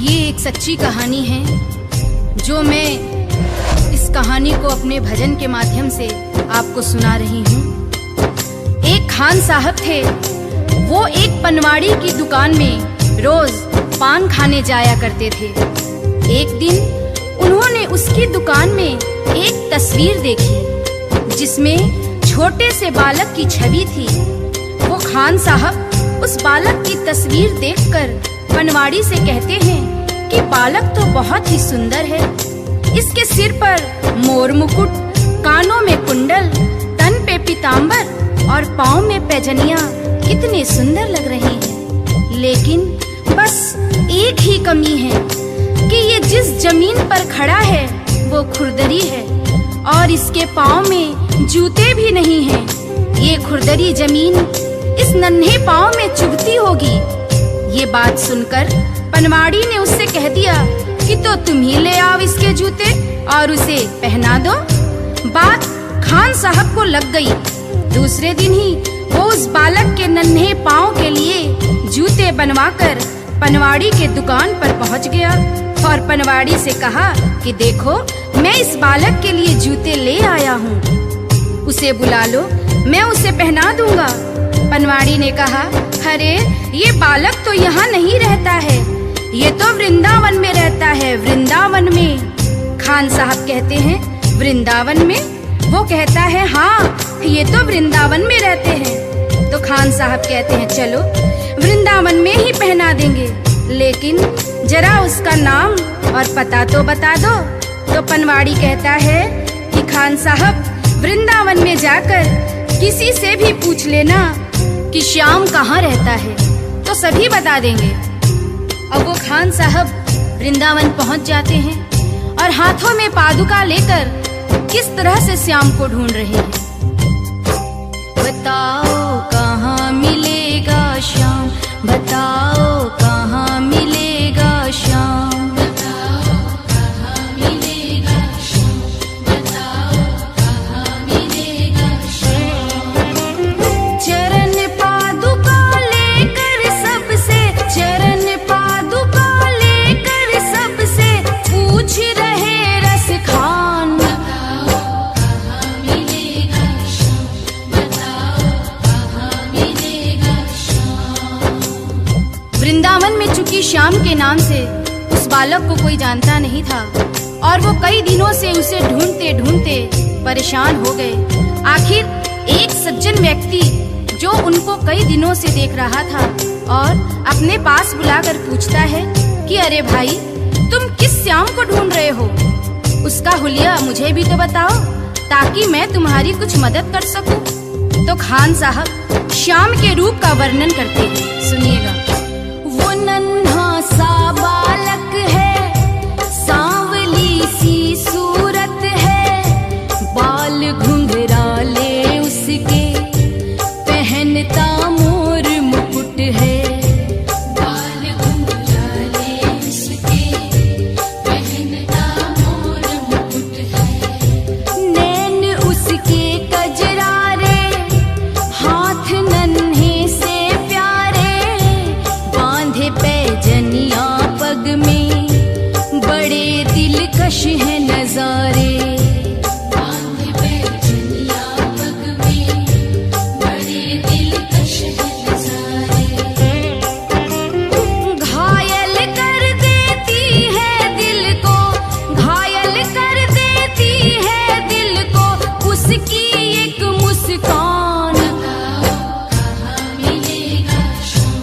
ये एक सच्ची कहानी है जो मैं इस कहानी को अपने भजन के माध्यम से आपको सुना रही हूँ। एक खान साहब थे, वो एक पनवाड़ी की दुकान में रोज पान खाने जाया करते थे। एक दिन उन्होंने उसकी दुकान में एक तस्वीर देखी जिसमें छोटे से बालक की छवि थी। वो खान साहब उस बालक की तस्वीर देखकर पनवाड़ी से कहते हैं कि बालक तो बहुत ही सुंदर है। इसके सिर पर मोर मुकुट, कानों में कुंडल, तन पे पीतांबर और पाँव में पैजनियां कितने सुंदर लग रही हैं। लेकिन बस एक ही कमी है कि ये जिस जमीन पर खड़ा है वो खुरदरी है और इसके पाँव में जूते भी नहीं हैं। ये खुरदरी जमीन इस नन्हे पाँव में चुभती होगी। ये बात सुनकर पनवाड़ी ने उससे कह दिया कि तो तुम ही ले आओ इसके जूते और उसे पहना दो। बात खान साहब को लग गई। दूसरे दिन ही वो उस बालक के नन्हे पाँव के लिए जूते बनवाकर पनवाड़ी के दुकान पर पहुंच गया और पनवाड़ी से कहा कि देखो, मैं इस बालक के लिए जूते ले आया हूँ, उसे बुला लो, मैं उसे पहना दूंगा। पनवाड़ी ने कहा, अरे ये बालक तो यहाँ नहीं रहता है, ये तो वृंदावन में रहता है। वृंदावन में? खान साहब कहते हैं, वृंदावन में? वो कहता है, हाँ, ये तो वृंदावन में रहते हैं। तो खान साहब कहते हैं, चलो वृंदावन में ही पहना देंगे, लेकिन जरा उसका नाम और पता तो बता दो। तो पनवाड़ी कहता है कि खान साहब, वृंदावन में जाकर किसी से भी पूछ लेना कि श्याम कहाँ रहता है, तो सभी बता देंगे। अब वो खान साहब वृंदावन पहुंच जाते हैं और हाथों में पादुका लेकर किस तरह से श्याम को ढूंढ रहे हैं। बताओ कहाँ मिलेगा श्याम, बताओ कहाँ मिलेगा श्याम, बताओ कहाँ मिलेगा श्याम, बताओ कहाँ मिलेगा श्याम। चरण पादुका लेकर सबसे, चरण पादुका लेकर सबसे पूछ रहे रस खान, बताओ कहाँ मिलेगा श्याम, बताओ कहाँ मिलेगा श्याम। वृंदावन में चूंकि श्याम के नाम से उस बालक को कोई जानता नहीं था और वो कई दिनों से उसे ढूंढते ढूंढते परेशान हो गए। आखिर एक सज्जन व्यक्ति जो उनको कई दिनों से देख रहा था और अपने पास बुलाकर पूछता है कि अरे भाई, तुम किस श्याम को ढूंढ रहे हो? उसका हुलिया मुझे भी तो बताओ ताकि मैं तुम्हारी कुछ मदद कर सकूं। तो खान साहब श्याम के रूप का वर्णन करते हैं, सुनिएगा। वो नन्हा सा बालक है, सांवली सी सूरत है, बाल घुंघराले उसके, पहनता मोर मुकुट है, बाल घुंघराले उसके, पहनता मोर मुकुट है, नैन उसके कजरारे, हाथ नन्हे से प्यारे, बांधे पैजनिया पग में, बड़े दिलकश है नजारे, बांधे पैजनिया पग में, बड़े दिलकश है नजारे। घायल कर देती है दिल को, घायल कर देती है दिल को उसकी एक मुस्कान, बताओ कहाँ मिलेगा श्याम,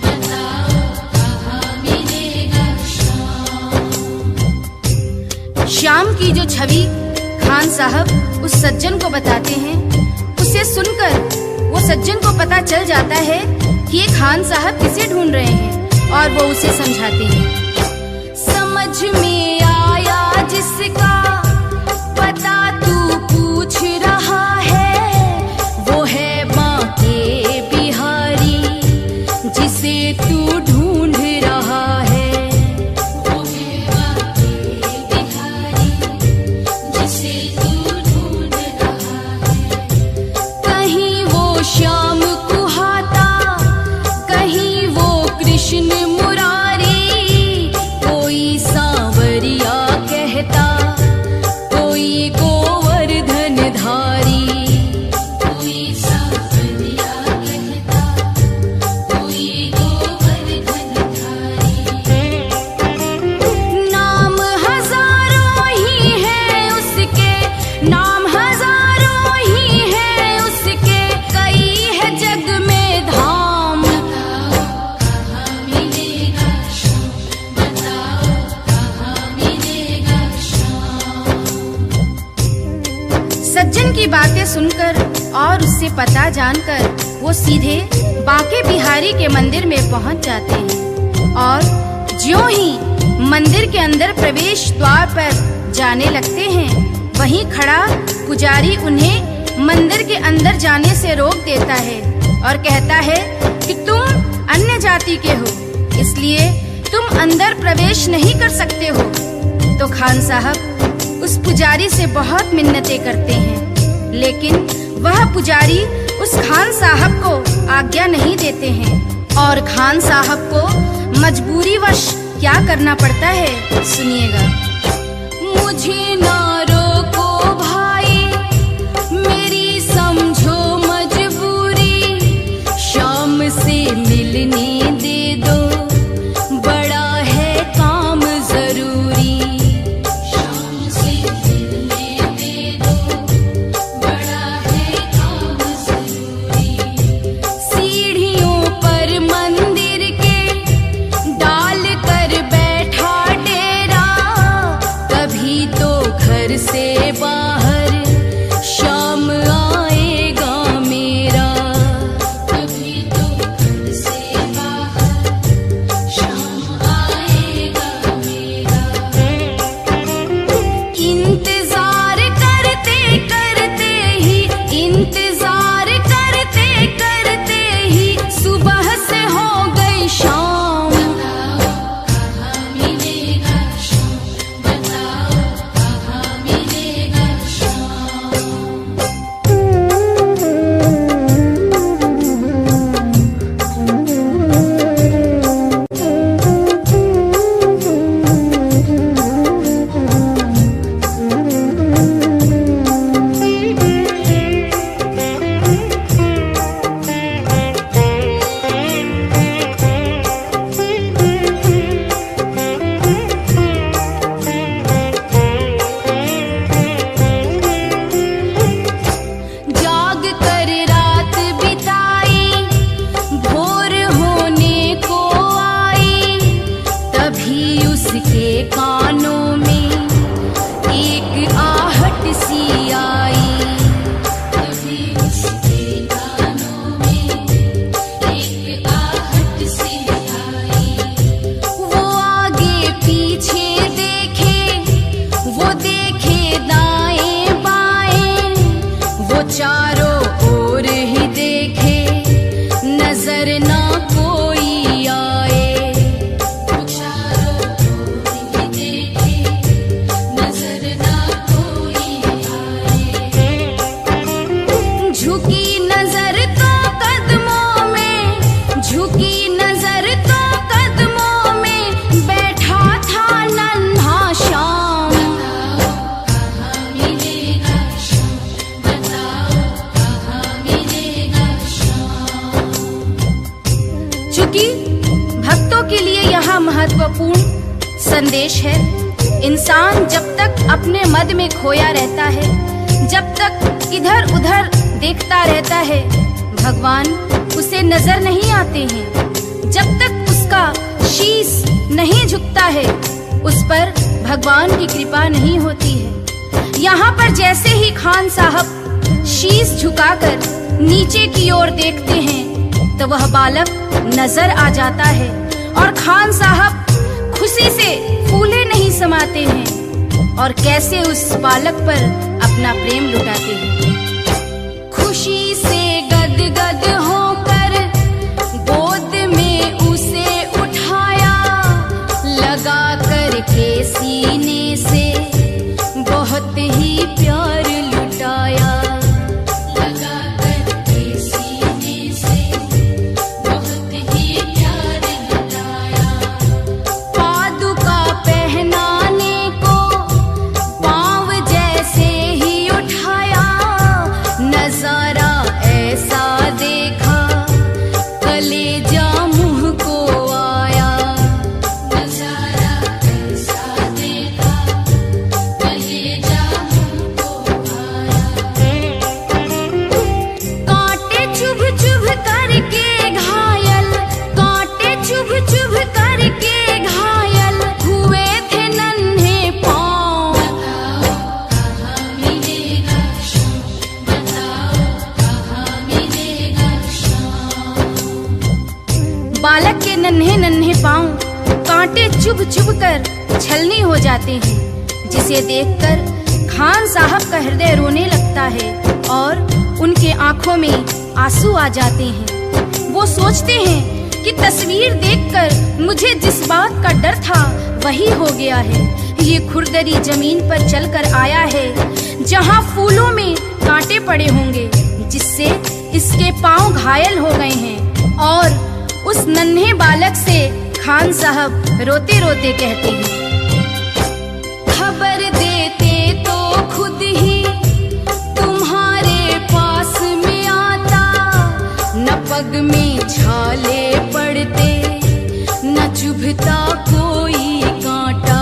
बताओ कहाँ मिलेगा श्याम। श्याम की जो छवि खान साहब उस सज्जन को बताते हैं, उसे सुनकर वो सज्जन को पता चल जाता है कि ये खान साहब किसे ढूंढ रहे हैं और वो उसे समझाते हैं। समझ में आया जिसका पता तू पूछ रहा है, वो है बांके बिहारी जिसे तू ढूंढ रहा है, वो है बांके बिहारी जिसे तू ढूंढ रहा है। कहीं वो श्याम कुहाता, कहीं वो कृष्ण मुरारी, की बातें सुनकर और उससे पता जानकर वो सीधे बांके बिहारी के मंदिर में पहुंच जाते हैं और ज्यों ही मंदिर के अंदर प्रवेश द्वार पर जाने लगते हैं, वहीं खड़ा पुजारी उन्हें मंदिर के अंदर जाने से रोक देता है और कहता है कि तुम अन्य जाति के हो, इसलिए तुम अंदर प्रवेश नहीं कर सकते हो। तो खान साहब उस पुजारी से बहुत मिन्नतें करते हैं, लेकिन वह पुजारी उस खान साहब को आज्ञा नहीं देते हैं और खान साहब को मजबूरीवश क्या करना पड़ता है, सुनिएगा। मुझे ना रोको भाई, मेरी समझो मजबूरी, शाम से मिलने दे दो, बड़ा है काम जरूरी। शाम से मिलने दे दो, बड़ा है काम जरूरी। सीढ़ियों पर मंदिर के डाल कर बैठा डेरा, कभी तो घर से बाहर शाम आएगा मेरा, कभी तो घर से बाहर शाम आएगा मेरा। इंतजार करते करते ही, इंतजार करते करते ही सुबह से हो गई शाम। बताओ कहाँ मिलेगा शाम, बताओ कहाँ मिलेगा शाम। जाग कर रात बिताई, भोर होने को आई, तभी उसके कानों में एक आहट सी आई, तभी उसके कानों में एक आहट सी आई। वो आगे पीछे देखे, वो देखे दाएं बाएं, वो चारों ओर ही देखे, नजर ना कोई आए। वो चारों ओर ही देखे, नजर ना कोई आए। झुकी नजर तो कदमों में, झुकी नजर तो कदमों में, बैठा था नन्हा श्याम। बताओ कहाँ मिलेगा शाम, बताओ कहाँ मिलेगा शाम। चूंकि भक्तों के लिए यह महत्वपूर्ण संदेश है, इंसान जब तक अपने मद में खोया रहता है, जब तक इधर उधर देखता रहता है, भगवान उसे नजर नहीं आते हैं। जब तक उसका शीश नहीं झुकता है, उस पर भगवान की कृपा नहीं होती है। यहाँ पर जैसे ही खान साहब शीश झुकाकर नीचे की ओर देखते हैं, तो वह बालक नजर आ जाता है और खान साहब खुशी से फूले नहीं समाते हैं और कैसे उस बालक पर अपना प्रेम लुटाते हैं। खुशी से गदगद होकर गोद में उसे उठाया, लगा कर के सीने से बहुत ही प्यार लुटाया, लगा कर के सीने से बहुत ही प्यार लुटाया। पादुका पहनाने को पाँव जैसे ही उठाया, नजारा ऐसा देखा कलेजा मुँह को आया, नजारा ऐसा चुभ चुभ कर छलनी हो जाते हैं, जिसे देखकर खान साहब का हृदय रोने लगता है और उनके आंखों में आंसू आ जाते हैं। वो सोचते हैं कि तस्वीर देखकर मुझे जिस बात का डर था वही हो गया है। ये खुरदरी जमीन पर चलकर आया है जहाँ फूलों में कांटे पड़े होंगे, जिससे इसके पांव घायल हो गए हैं। और उस नन्हे बालक से खान साहब रोते रोते कहते हैं, खबर देते तो खुद ही तुम्हारे पास में आता, न पग में छाले पड़ते न चुभता कोई कांटा।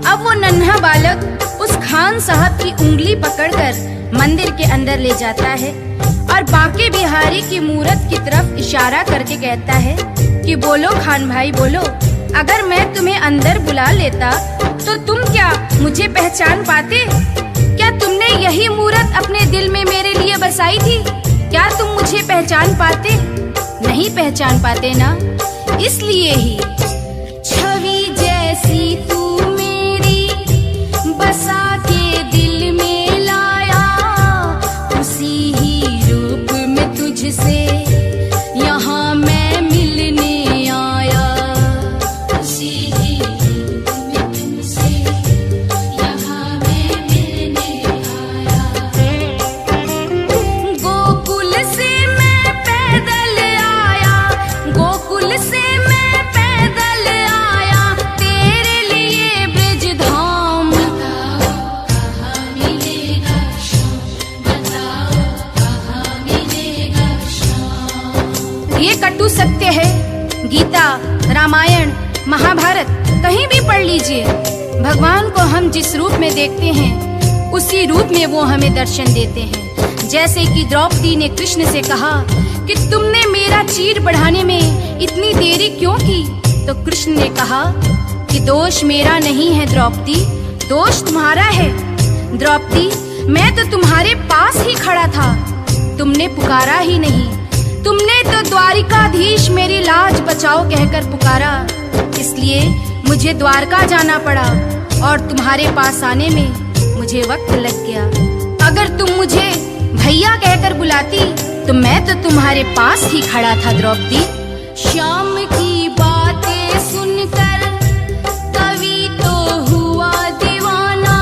अब वो नन्हा बालक उस खान साहब की उंगली पकड़कर मंदिर के अंदर ले जाता है और बांके बिहारी की मूरत की तरफ इशारा करके कहता है कि बोलो खान भाई बोलो, अगर मैं तुम्हें अंदर बुला लेता तो तुम क्या मुझे पहचान पाते? क्या तुमने यही मूरत अपने दिल में मेरे लिए बसाई थी? क्या तुम मुझे पहचान पाते? नहीं पहचान पाते ना, इसलिए ही छवि जैसी तू मेरी बसा के दिल में लाया, उसी ही रूप में तुझसे यहाँ मैं मिलने आया, उसी ही रूप में तुझसे यहाँ मैं मिलने आया। गोकुल से मैं पैदल आया, गोकुल से मैं पैदल आया, तेरे लिए ब्रिज धाम। बताओ कहाँ मिलेगा शाम, बताओ कहाँ मिलेगा शाम। ये कटु सत्य है। गीता, रामायण, महाभारत कहीं भी पढ़ लीजिए, भगवान को हम जिस रूप में देखते हैं उसी रूप में वो हमें दर्शन देते हैं। जैसे कि द्रौपदी ने कृष्ण से कहा कि तुमने मेरा चीर बढ़ाने में इतनी देरी क्यों की, तो कृष्ण ने कहा कि दोष मेरा नहीं है द्रौपदी, दोष तुम्हारा है। द्रौपदी, मैं तो तुम्हारे पास ही खड़ा था, तुमने पुकारा ही नहीं। तुमने तो द्वारिकाधीश मेरी लाज बचाओ कहकर पुकारा, इसलिए मुझे द्वारका जाना पड़ा और तुम्हारे पास आने में मुझे वक्त लग गया। अगर तुम मुझे भैया कहकर बुलाती तो मैं तो तुम्हारे पास ही खड़ा था द्रौपदी। शाम की बातें सुनकर कवि तो हुआ दीवाना,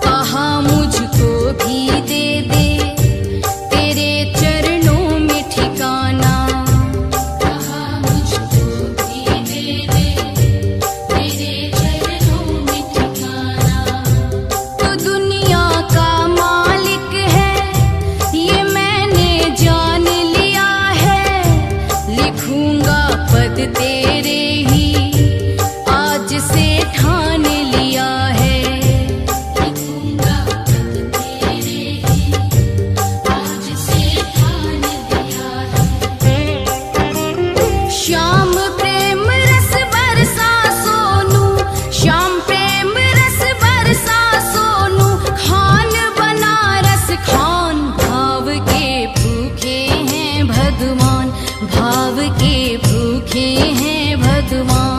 कहा मुझको भी दे दे तेरे चरणों में ठिकाना, कहा मुझको भी दे दे तेरे चरणों में ठिकाना। तो दुनिया का मालिक है ये मैंने जान लिया है, लिखूंगा पद तेरे ही आज से ठान लिया है, लिखूंगा पद तेरे ही आज से ठान लिया है। श्याम प्रेम रस बरसा सोनू, श्याम प्रेम रस बरसा सोनू, खान बनारस खान, भाव के भूखे हैं भगवान, भाव के भूखे हैं भगवान।